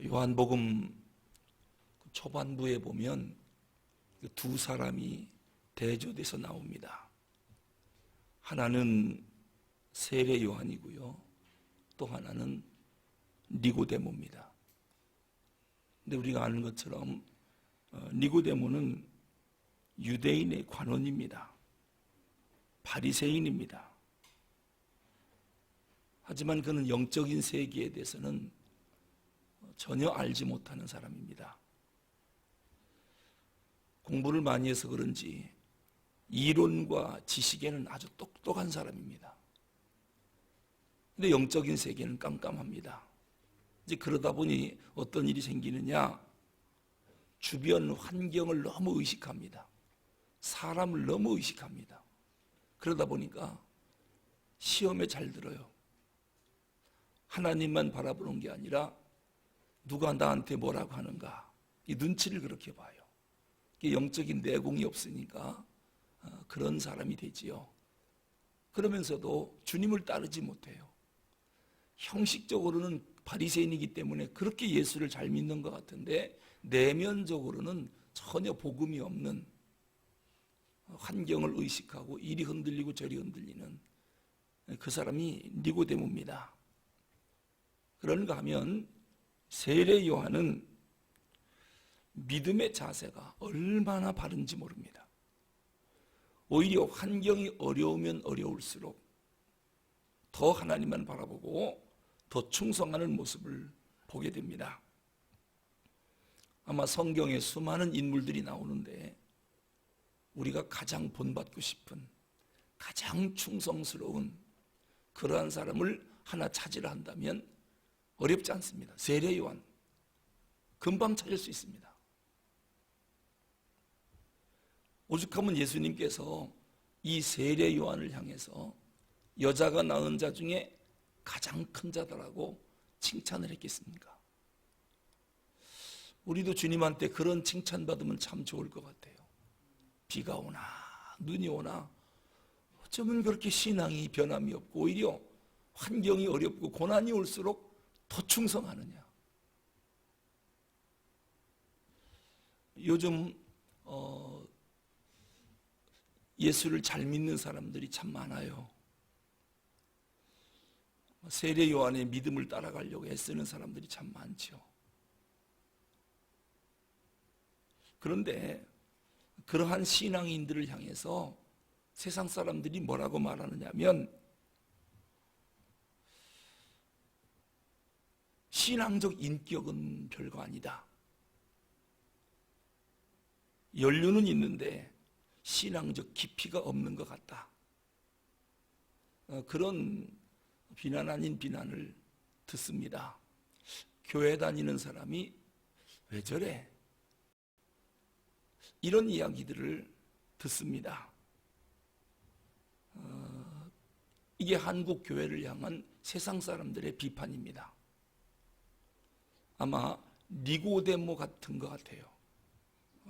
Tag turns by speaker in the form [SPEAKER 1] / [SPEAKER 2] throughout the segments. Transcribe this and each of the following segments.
[SPEAKER 1] 요한복음 초반부에 보면 두 사람이 대조돼서 나옵니다. 하나는 세례 요한이고요, 또 하나는 니고데모입니다. 근데 우리가 아는 것처럼 니고데모는 유대인의 관원입니다. 바리새인입니다. 하지만 그는 영적인 세계에 대해서는 전혀 알지 못하는 사람입니다. 공부를 많이 해서 그런지 이론과 지식에는 아주 똑똑한 사람입니다. 근데 영적인 세계는 깜깜합니다. 이제 그러다 보니 어떤 일이 생기느냐, 주변 환경을 너무 의식합니다. 사람을 너무 의식합니다. 그러다 보니까 시험에 잘 들어요. 하나님만 바라보는 게 아니라 누가 나한테 뭐라고 하는가, 이 눈치를 그렇게 봐요. 영적인 내공이 없으니까 그런 사람이 되지요. 그러면서도 주님을 따르지 못해요. 형식적으로는 바리새인이기 때문에 그렇게 예수를 잘 믿는 것 같은데 내면적으로는 전혀 복음이 없는, 환경을 의식하고 이리 흔들리고 저리 흔들리는 그 사람이 니고데모입니다. 그런가 하면 세례 요한은 믿음의 자세가 얼마나 바른지 모릅니다. 오히려 환경이 어려우면 어려울수록 더 하나님만 바라보고 더 충성하는 모습을 보게 됩니다. 아마 성경에 수많은 인물들이 나오는데 우리가 가장 본받고 싶은, 가장 충성스러운 그러한 사람을 하나 찾으려 한다면 어렵지 않습니다. 세례 요한, 금방 찾을 수 있습니다. 오죽하면 예수님께서 이 세례 요한을 향해서 여자가 낳은 자 중에 가장 큰 자다라고 칭찬을 했겠습니까? 우리도 주님한테 그런 칭찬받으면 참 좋을 것 같아요. 비가 오나 눈이 오나 어쩌면 그렇게 신앙이 변함이 없고 오히려 환경이 어렵고 고난이 올수록 더 충성하느냐. 요즘 예수를 잘 믿는 사람들이 참 많아요. 세례 요한의 믿음을 따라가려고 애쓰는 사람들이 참 많죠. 그런데 그러한 신앙인들을 향해서 세상 사람들이 뭐라고 말하느냐면 신앙적 인격은 별거 아니다. 연륜은 있는데 신앙적 깊이가 없는 것 같다. 그런 비난 아닌 비난을 듣습니다. 교회 다니는 사람이 왜 저래? 이런 이야기들을 듣습니다. 이게 한국 교회를 향한 세상 사람들의 비판입니다. 아마 니고데모 같은 것 같아요.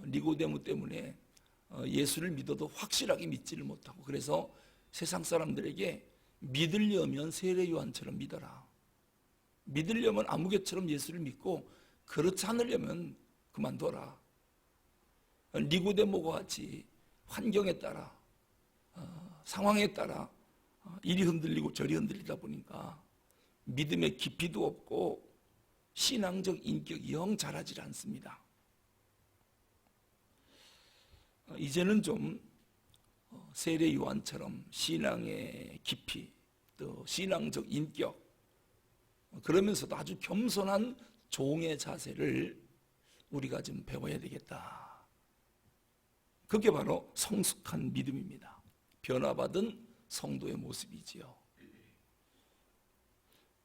[SPEAKER 1] 니고데모 때문에 예수를 믿어도 확실하게 믿지를 못하고, 그래서 세상 사람들에게 믿으려면 세례 요한처럼 믿어라, 믿으려면 아무개처럼 예수를 믿고 그렇지 않으려면 그만둬라. 니고데모와 같이 환경에 따라 상황에 따라 이리 흔들리고 저리 흔들리다 보니까 믿음의 깊이도 없고 신앙적 인격이 영 자라질 않습니다. 이제는 좀 세례 요한처럼 신앙의 깊이, 또 신앙적 인격, 그러면서도 아주 겸손한 종의 자세를 우리가 좀 배워야 되겠다. 그게 바로 성숙한 믿음입니다. 변화받은 성도의 모습이지요.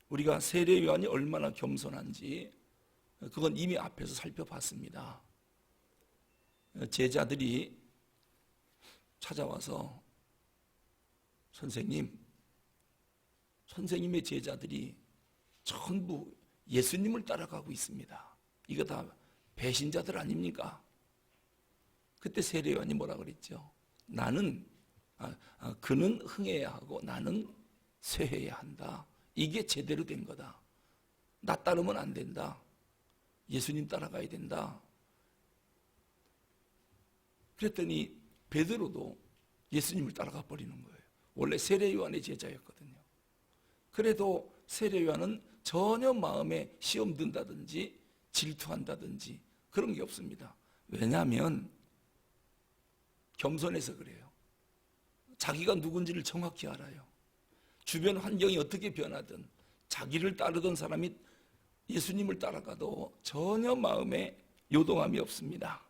[SPEAKER 1] 우리가 세례 요한이 얼마나 겸손한지 그건 이미 앞에서 살펴봤습니다. 제자들이 찾아와서 선생님의 제자들이 전부 예수님을 따라가고 있습니다. 이거 다 배신자들 아닙니까? 그때 세례 요한이 뭐라 그랬죠? 그는 흥해야 하고 나는 쇠해야 한다. 이게 제대로 된 거다. 나 따르면 안 된다. 예수님 따라가야 된다. 그랬더니 베드로도 예수님을 따라가 버리는 거예요. 원래 세례 요한의 제자였거든요. 그래도 세례 요한은 전혀 마음에 시험 든다든지 질투한다든지 그런 게 없습니다. 왜냐하면 겸손해서 그래요. 자기가 누군지를 정확히 알아요. 주변 환경이 어떻게 변하든 자기를 따르던 사람이 예수님을 따라가도 전혀 마음에 요동함이 없습니다.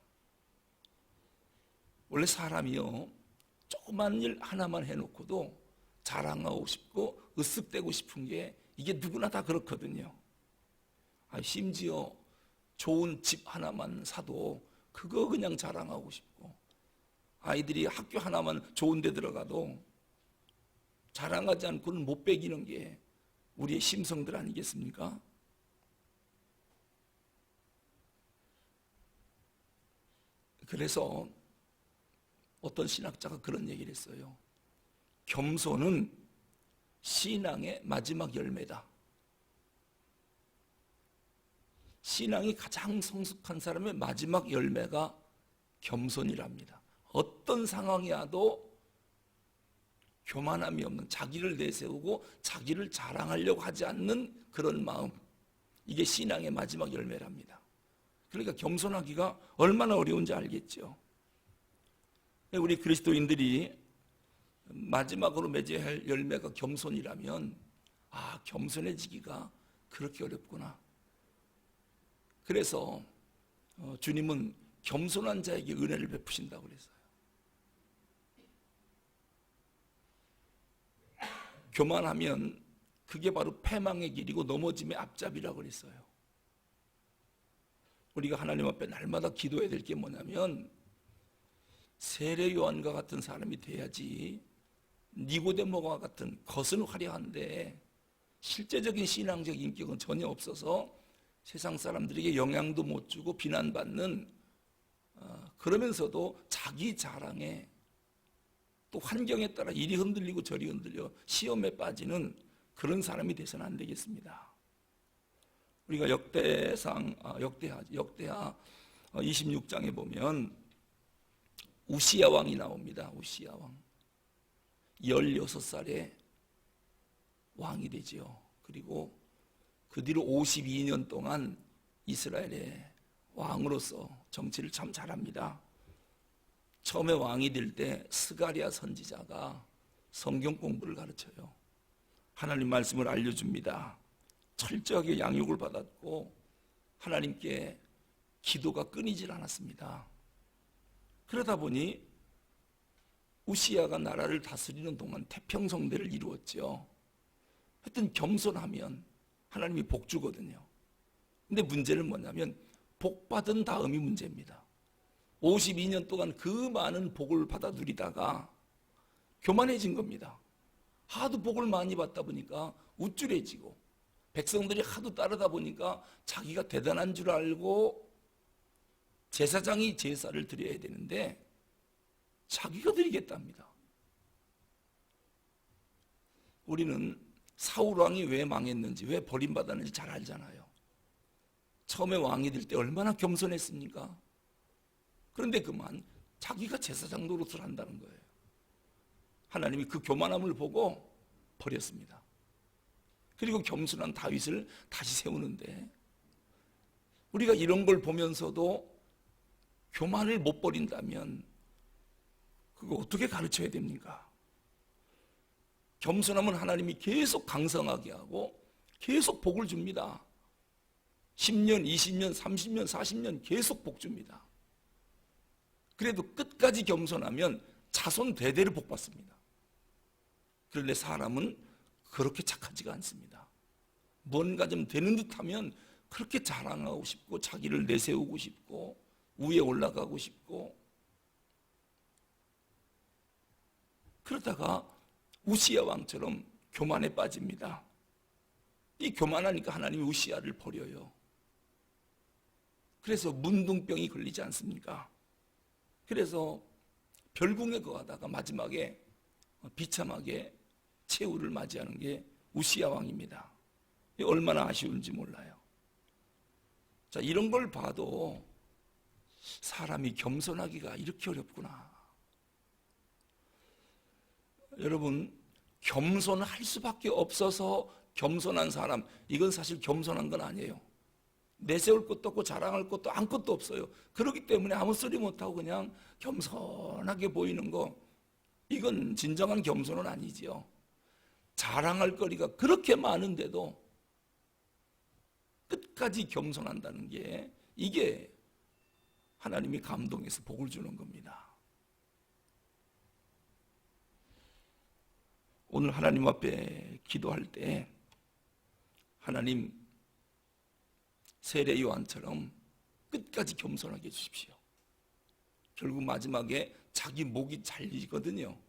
[SPEAKER 1] 원래 사람이요, 조그만 일 하나만 해놓고도 자랑하고 싶고 으쓱대고 싶은 게 이게 누구나 다 그렇거든요. 심지어 좋은 집 하나만 사도 그거 그냥 자랑하고 싶고, 아이들이 학교 하나만 좋은 데 들어가도 자랑하지 않고는 못 배기는 게 우리의 심성들 아니겠습니까? 그래서 어떤 신학자가 그런 얘기를 했어요. 겸손은 신앙의 마지막 열매다. 신앙이 가장 성숙한 사람의 마지막 열매가 겸손이랍니다. 어떤 상황이 와도 교만함이 없는, 자기를 내세우고 자기를 자랑하려고 하지 않는 그런 마음, 이게 신앙의 마지막 열매랍니다. 그러니까 겸손하기가 얼마나 어려운지 알겠죠. 우리 그리스도인들이 마지막으로 맺어야 할 열매가 겸손이라면, 겸손해지기가 그렇게 어렵구나. 그래서 주님은 겸손한 자에게 은혜를 베푸신다고 그랬어요. 교만하면 그게 바로 패망의 길이고 넘어짐의 앞잡이라고 그랬어요. 우리가 하나님 앞에 날마다 기도해야 될 게 뭐냐면, 세례 요한과 같은 사람이 돼야지 니고데모와 같은 겉은 화려한데 실제적인 신앙적 인격은 전혀 없어서 세상 사람들에게 영향도 못 주고 비난받는, 그러면서도 자기 자랑에 또 환경에 따라 이리 흔들리고 저리 흔들려 시험에 빠지는 그런 사람이 돼서는 안 되겠습니다. 우리가 역대하 26장에 보면 우시야 왕이 나옵니다. 우시야 왕 16살에 왕이 되지요. 그리고 그 뒤로 52년 동안 이스라엘의 왕으로서 정치를 참 잘합니다. 처음에 왕이 될 때 스가랴 선지자가 성경 공부를 가르쳐요. 하나님 말씀을 알려줍니다. 철저하게 양육을 받았고 하나님께 기도가 끊이질 않았습니다. 그러다 보니 우시야가 나라를 다스리는 동안 태평성대를 이루었죠. 하여튼 겸손하면 하나님이 복 주거든요. 근데 문제는 뭐냐면 복 받은 다음이 문제입니다. 52년 동안 그 많은 복을 받아 누리다가 교만해진 겁니다. 하도 복을 많이 받다 보니까 우쭐해지고 백성들이 하도 따르다 보니까 자기가 대단한 줄 알고 제사장이 제사를 드려야 되는데 자기가 드리겠답니다. 우리는 사울 왕이 왜 망했는지, 왜 버림받았는지 잘 알잖아요. 처음에 왕이 될 때 얼마나 겸손했습니까? 그런데 그만 자기가 제사장 노릇을 한다는 거예요. 하나님이 그 교만함을 보고 버렸습니다. 그리고 겸손한 다윗을 다시 세우는데, 우리가 이런 걸 보면서도 교만을 못 버린다면 그거 어떻게 가르쳐야 됩니까? 겸손하면 하나님이 계속 강성하게 하고 계속 복을 줍니다. 10년, 20년, 30년, 40년 계속 복 줍니다. 그래도 끝까지 겸손하면 자손 대대를 복 받습니다. 그런데 사람은 그렇게 착하지가 않습니다. 뭔가 좀 되는 듯하면 그렇게 자랑하고 싶고 자기를 내세우고 싶고 위에 올라가고 싶고, 그러다가 우시야 왕처럼 교만에 빠집니다. 이 교만하니까 하나님이 우시야를 버려요. 그래서 문둥병이 걸리지 않습니까? 그래서 별궁에 거하다가 마지막에 비참하게 최후를 맞이하는 게 우시야 왕입니다. 얼마나 아쉬운지 몰라요. 자, 이런 걸 봐도 사람이 겸손하기가 이렇게 어렵구나. 여러분, 겸손할 수밖에 없어서 겸손한 사람, 이건 사실 겸손한 건 아니에요. 내세울 것도 없고 자랑할 것도 아무것도 없어요. 그렇기 때문에 아무 소리 못하고 그냥 겸손하게 보이는 거, 이건 진정한 겸손은 아니지요. 자랑할 거리가 그렇게 많은데도 끝까지 겸손한다는 게, 이게 하나님이 감동해서 복을 주는 겁니다. 오늘 하나님 앞에 기도할 때 하나님, 세례 요한처럼 끝까지 겸손하게 해주십시오. 결국 마지막에 자기 목이 잘리거든요.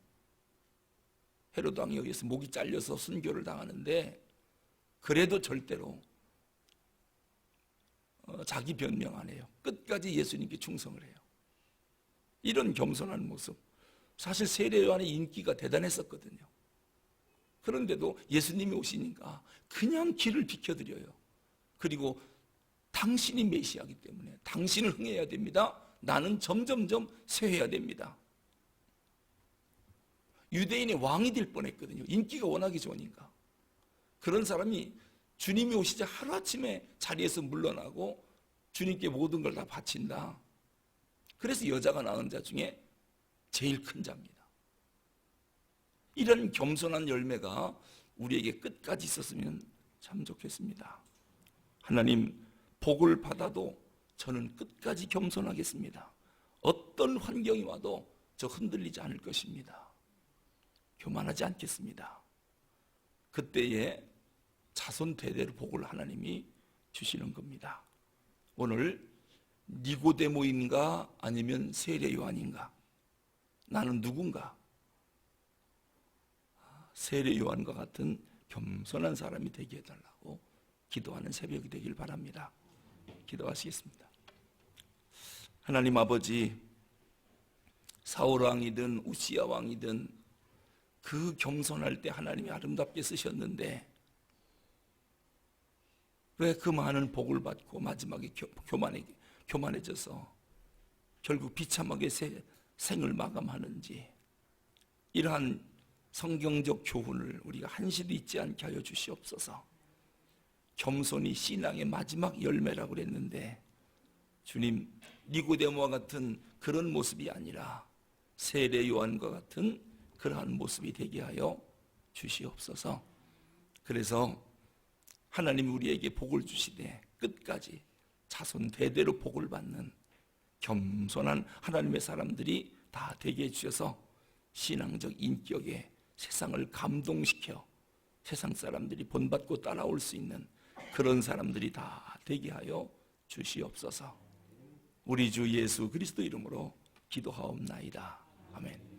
[SPEAKER 1] 헤로드 왕에 의해서 목이 잘려서 순교를 당하는데, 그래도 절대로 자기 변명 안 해요. 끝까지 예수님께 충성을 해요. 이런 겸손한 모습, 사실 세례 요한의 인기가 대단했었거든요. 그런데도 예수님이 오시니까 그냥 길을 비켜드려요. 그리고 당신이 메시아이기 때문에 당신을 흥해야 됩니다. 나는 점점점 쇠해야 됩니다. 유대인의 왕이 될 뻔했거든요. 인기가 워낙에 좋으니까. 그런 사람이 주님이 오시자 하루아침에 자리에서 물러나고 주님께 모든 걸 다 바친다. 그래서 여자가 낳은 자 중에 제일 큰 자입니다. 이런 겸손한 열매가 우리에게 끝까지 있었으면 참 좋겠습니다. 하나님, 복을 받아도 저는 끝까지 겸손하겠습니다. 어떤 환경이 와도 저 흔들리지 않을 것입니다. 교만하지 않겠습니다. 그때에 자손 대대로 복을 하나님이 주시는 겁니다. 오늘 니고데모인가 아니면 세례 요한인가? 나는 누군가? 세례 요한과 같은 겸손한 사람이 되게 해달라고 기도하는 새벽이 되길 바랍니다. 기도하시겠습니다. 하나님 아버지, 사울 왕이든 우시야 왕이든 그 겸손할 때 하나님이 아름답게 쓰셨는데, 왜 그 많은 복을 받고 마지막에 교만해져서 결국 비참하게 생을 마감하는지, 이러한 성경적 교훈을 우리가 한시도 잊지 않게 하여 주시옵소서. 겸손이 신앙의 마지막 열매라고 그랬는데, 주님, 니고데모와 같은 그런 모습이 아니라 세례 요한과 같은 그러한 모습이 되게 하여 주시옵소서. 그래서 하나님이 우리에게 복을 주시되 끝까지 자손 대대로 복을 받는 겸손한 하나님의 사람들이 다 되게 해주셔서 신앙적 인격에 세상을 감동시켜 세상 사람들이 본받고 따라올 수 있는 그런 사람들이 다 되게 하여 주시옵소서. 우리 주 예수 그리스도 이름으로 기도하옵나이다. 아멘.